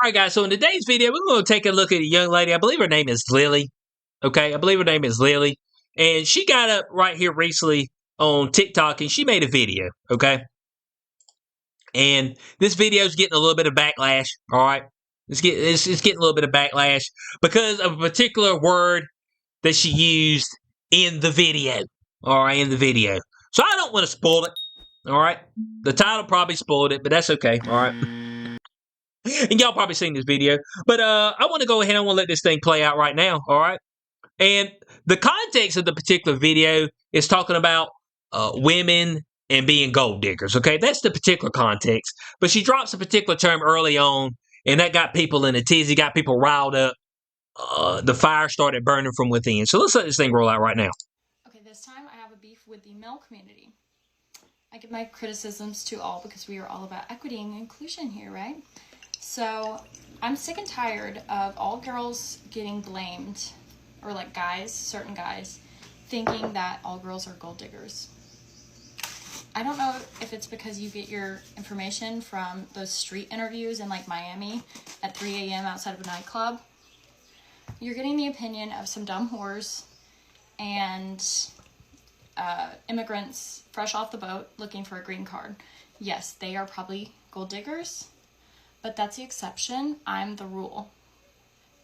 Alright guys, so in today's video, we're going to take a look at a young lady. I believe her name is Lilly. Okay, I believe her name is Lilly. And she got up right here recently on TikTok and she made a video, okay? And this video is getting a little bit of backlash, alright? It's getting a little bit of backlash because of a particular word that she used in the video. Alright, in the video. So I don't want to spoil it, alright? The title probably spoiled it, but that's okay, alright? And y'all probably seen this video. But I want to go ahead and I want to let this thing play out right now, alright? And the context of the particular video is talking about women and being gold diggers, okay? That's the particular context. But she drops a particular term early on, and that got people in a tizzy, got people riled up. The fire started burning from within. So let's let this thing roll out right now. Okay, this time I have a beef with the male community. I give my criticisms to all because we are all about equity and inclusion here, right? So I'm sick and tired of all girls getting blamed, or like guys, certain guys, thinking that all girls are gold diggers. I don't know if it's because you get your information from those street interviews in like Miami at 3 a.m. outside of a nightclub. You're getting the opinion of some dumb whores and immigrants fresh off the boat looking for a green card. Yes, they are probably gold diggers, but that's the exception. I'm the rule.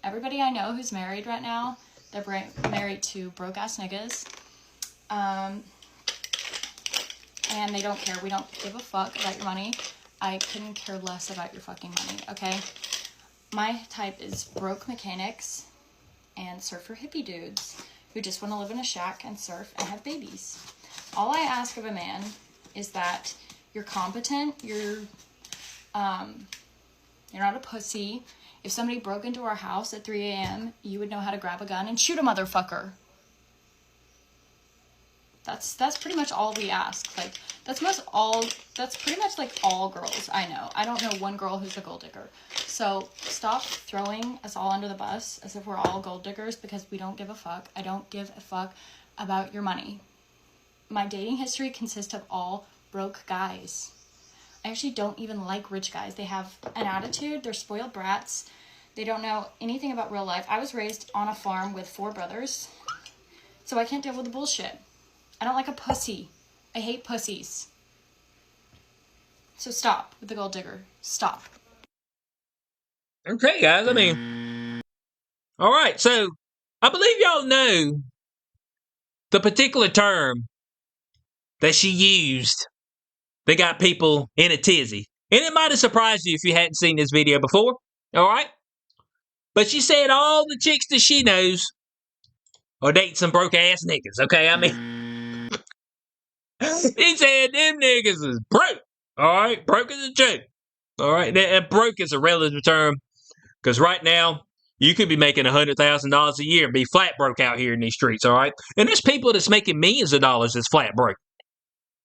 Everybody I know who's married right now, they're married to broke-ass niggas. And they don't care. We don't give a fuck about your money. I couldn't care less about your fucking money, okay? My type is broke mechanics and surfer hippie dudes who just want to live in a shack and surf and have babies. All I ask of a man is that you're competent, you're not a pussy. If somebody broke into our house at 3 a.m., you would know how to grab a gun and shoot a motherfucker. That's pretty much all we ask. Like, that's pretty much like all girls I know. I don't know one girl who's a gold digger. So stop throwing us all under the bus as if we're all gold diggers because we don't give a fuck. I don't give a fuck about your money. My dating history consists of all broke guys. I actually don't even like rich guys. They have an attitude. They're spoiled brats. They don't know anything about real life. I was raised on a farm with 4 brothers, so I can't deal with the bullshit. I don't like a pussy. I hate pussies. So stop with the gold digger. Stop. Okay, guys, I mean, all right, so I believe y'all know the particular term that she used that got people in a tizzy. And it might have surprised you if you hadn't seen this video before, all right? But she said all the chicks that she knows are dating some broke-ass niggas, okay? I mean, he said them niggas is broke, all right? Broke as a joke, all right? And broke is a relative term because right now, you could be making $100,000 a year and be flat broke out here in these streets, all right? And there's people that's making millions of dollars that's flat broke.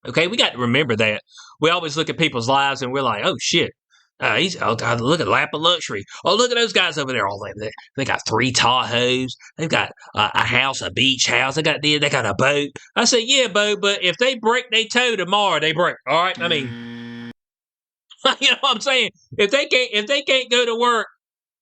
Okay, we got to remember that. We always look at people's lives and we're like, oh shit, look at Lap of Luxury. Oh, look at those guys over there. Oh, they got 3 Tahoes. They've got a house, a beach house. They got a boat. I say, yeah, Bo, but if they break their toe tomorrow, they break. All right, I mean, you know what I'm saying? If they can't go to work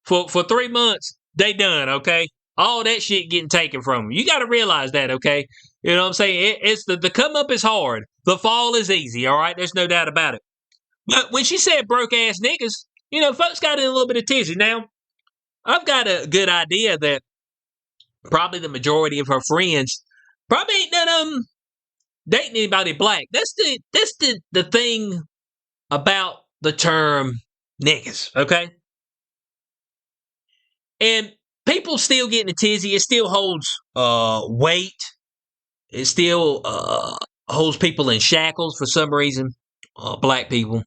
for 3 months, they done. Okay, all that shit getting taken from them. You got to realize that. Okay. You know what I'm saying? It's the come up is hard. The fall is easy, all right? There's no doubt about it. But when she said broke-ass niggas, you know, folks got in a little bit of tizzy. Now, I've got a good idea that probably the majority of her friends probably ain't none of them dating anybody black. That's the thing about the term niggas, okay? And people still getting a tizzy. It still holds weight. It still holds people in shackles for some reason, black people.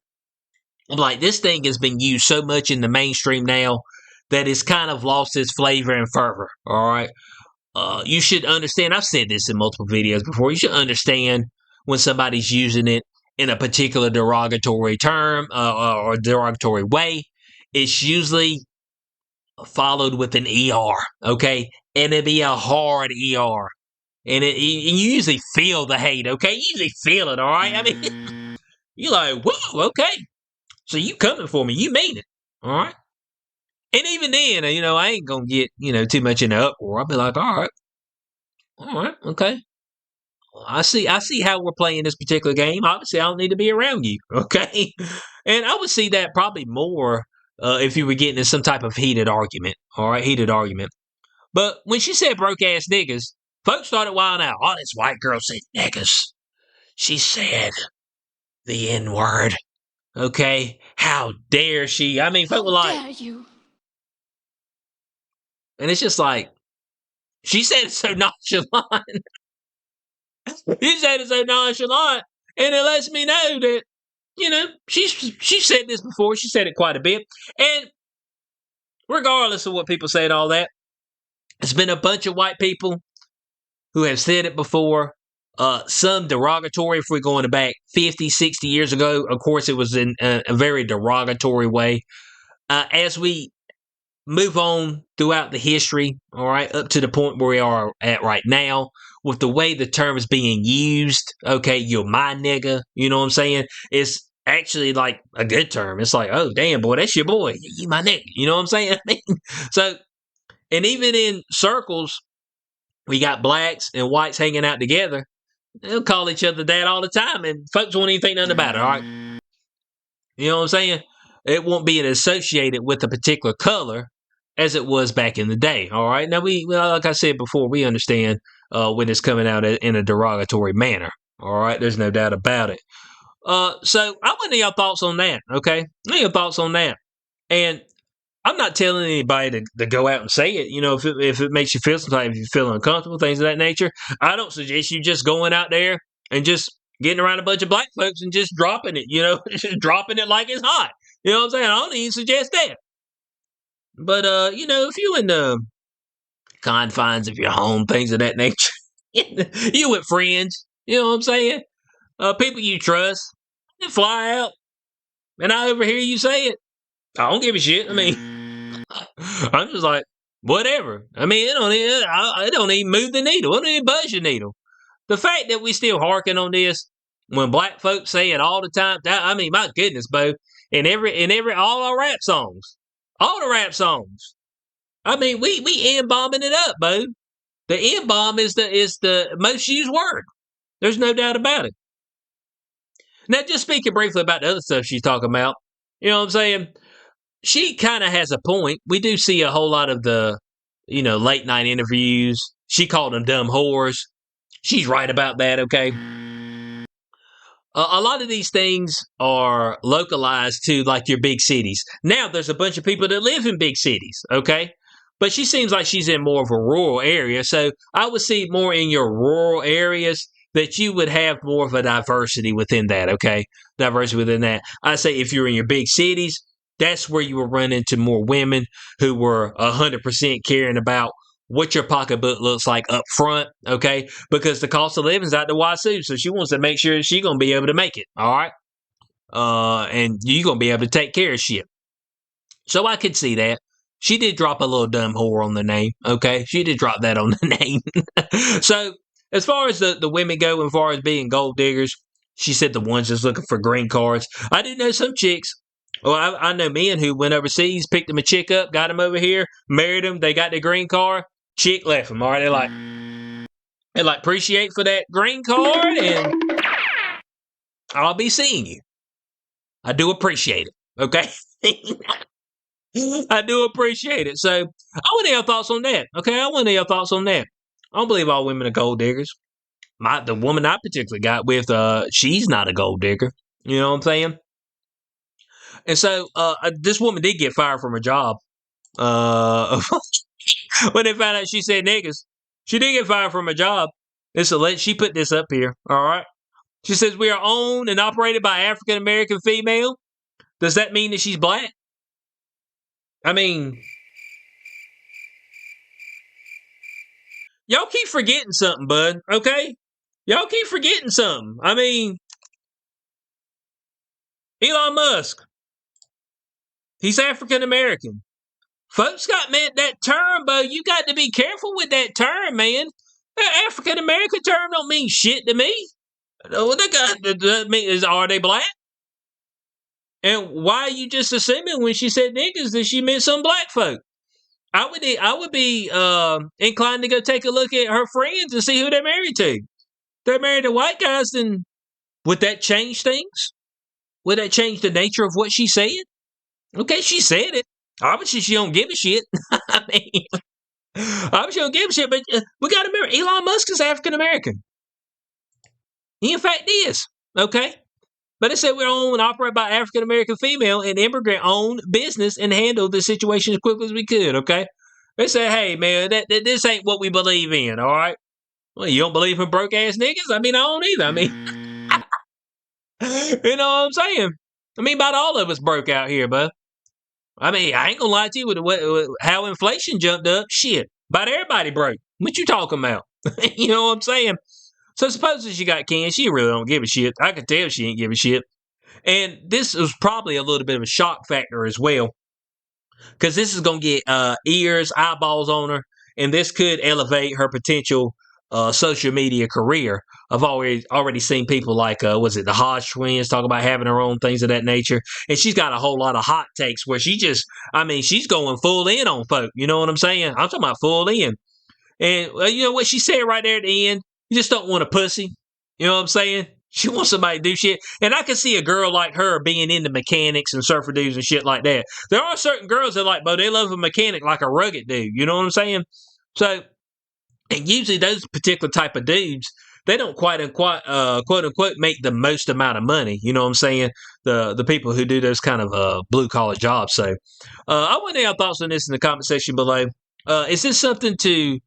I'm like, this thing has been used so much in the mainstream now that it's kind of lost its flavor and fervor, all right? You should understand, I've said this in multiple videos before, you should understand when somebody's using it in a particular derogatory term or derogatory way. It's usually followed with an ER, okay? And it'd be a hard ER. And you usually feel the hate, okay? You usually feel it, all right? I mean, you're like, whoa, okay. So you coming for me. You mean it, all right? And even then, I ain't gonna get, too much in the uproar. I'll be like, all right, okay. I see how we're playing this particular game. Obviously, I don't need to be around you, okay? And I would see that probably more if you were getting in some type of heated argument, all right, heated argument. But when she said broke ass niggas, folks started wilding out. Oh, this white girl said niggas. She said the N word. Okay, how dare she? I mean, folk were like, dare you? and it's just like she said it so nonchalant. She said it so nonchalant, and it lets me know that she said this before. She said it quite a bit, and regardless of what people say and all that, it's been a bunch of white people who have said it before. Some derogatory, if we're going back 50, 60 years ago. Of course, it was in a very derogatory way. As we move on throughout the history, all right, up to the point where we are at right now, with the way the term is being used, okay, you're my nigga, you know what I'm saying? It's actually like a good term. It's like, oh, damn, boy, that's your boy. You my nigga, you know what I'm saying? So, and even in circles, we got blacks and whites hanging out together. They'll call each other that all the time, and folks won't even think nothing about it, all right? You know what I'm saying? It won't be associated with a particular color as it was back in the day, all right? Now, like I said before, we understand when it's coming out in a derogatory manner, all right? There's no doubt about it. So I want to know your thoughts on that, okay? I want your thoughts on that. And I'm not telling anybody to go out and say it. If it makes you feel sometimes, if you feel uncomfortable, things of that nature. I don't suggest you just going out there and just getting around a bunch of black folks and just dropping it, just dropping it like it's hot. You know what I'm saying? I don't even suggest that. But, if you in the confines of your home, things of that nature, you with friends, you know what I'm saying? People you trust, you fly out, and I overhear you say it. I don't give a shit. I mean, I'm just like, whatever. I mean, it don't even move the needle. It don't even buzz your needle. The fact that we still harking on this when black folks say it all the time, I mean, my goodness, Bo. In all our rap songs, all the rap songs. I mean, we N-bombing it up, Bo. The N-bomb is the most used word. There's no doubt about it. Now, just speaking briefly about the other stuff she's talking about, you know what I'm saying? She kind of has a point. We do see a whole lot of the, late night interviews. She called them dumb whores. She's right about that, okay? A lot of these things are localized to like your big cities. Now, there's a bunch of people that live in big cities, okay? But she seems like she's in more of a rural area. So I would see more in your rural areas that you would have more of a diversity within that, okay? Diversity within that. I say if you're in your big cities, that's where you will run into more women who were 100% caring about what your pocketbook looks like up front, okay? Because the cost of living is out the wazoo, so she wants to make sure she's going to be able to make it, all right? And you're going to be able to take care of shit. So I could see that. She did drop a little dumb whore on the name, okay? She did drop that on the name. So as far as the women go, as far as being gold diggers, she said the ones that's looking for green cards. I do know some chicks. Well, I know men who went overseas, picked them a chick up, got them over here, married them, they got their green card, chick left them, all right? They like, appreciate for that green card, and I'll be seeing you. I do appreciate it, okay? I do appreciate it. So I want to hear your thoughts on that, okay? I want to hear your thoughts on that. I don't believe all women are gold diggers. The woman I particularly got with, she's not a gold digger. You know what I'm saying? And so this woman did get fired from her job. When they found out she said niggas, she did get fired from her job. And so she put this up here, all right? She says, we are owned and operated by African-American female. Does that mean that she's black? I mean, y'all keep forgetting something, bud, okay? Y'all keep forgetting something. I mean, Elon Musk, he's African-American. Folks got that term, Bo. You got to be careful with that term, man. That African-American term don't mean shit to me. Are they black? And why are you just assuming when she said niggas that she meant some black folk? I would be inclined to go take a look at her friends and see who they're married to. If they're married to white guys, then would that change things? Would that change the nature of what she said? Okay, she said it. Obviously, she don't give a shit. I mean, obviously, she don't give a shit. But we got to remember, Elon Musk is African American. He, in fact, is. Okay? But they said we're owned and operated by African American female and immigrant owned business and handled the situation as quickly as we could. Okay? They said, hey, man, this ain't what we believe in. All right? Well, you don't believe in broke ass niggas? I mean, I don't either. I mean, you know what I'm saying? I mean, about all of us broke out here, bud. I mean, I ain't gonna lie to you with how inflation jumped up. Shit, about everybody broke. What you talking about? You know what I'm saying? So suppose that she got Ken, she really don't give a shit. I could tell she ain't give a shit. And this was probably a little bit of a shock factor as well, because this is gonna get ears, eyeballs on her, and this could elevate her potential social media career. I've already seen people like was it the Hodge twins talk about having her own things of that nature, and she's got a whole lot of hot takes where she's going full in on folk. You know what I'm saying? I'm talking about full in, and you know what she said right there at the end. You just don't want a pussy. You know what I'm saying? She wants somebody to do shit. And I can see a girl like her being into mechanics and surfer dudes and shit like that. There are certain girls that like, but they love a mechanic like a rugged dude. You know what I'm saying? So, and usually those particular type of dudes, they don't quote unquote make the most amount of money. You know what I'm saying? The people who do those kind of blue collar jobs. So, I want to know your thoughts on this in the comment section below. Is this something to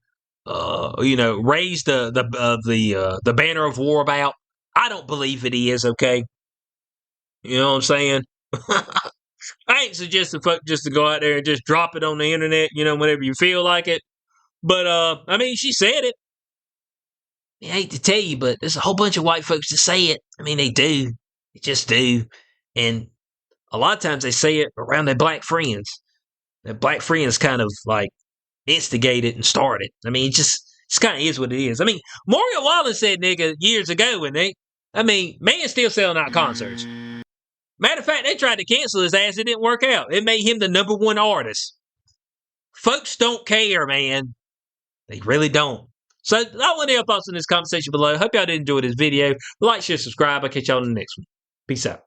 raise the banner of war about? I don't believe it is. Okay, you know what I'm saying? I ain't suggesting folk just to go out there and just drop it on the internet, whenever you feel like it. But I mean, she said it. I hate to tell you, but there's a whole bunch of white folks that say it. I mean, they do. They just do. And a lot of times they say it around their black friends. Their black friends kind of like instigate it and start it. I mean, it just kind of is what it is. I mean, Morgan Wallen said nigga years ago, when man's still selling out concerts. Matter of fact, they tried to cancel his ass. It didn't work out. It made him the #1 artist. Folks don't care, man. They really don't. So I want your thoughts in this comment section below. Hope y'all did enjoy this video. Like, share, subscribe. I'll catch y'all in the next one. Peace out.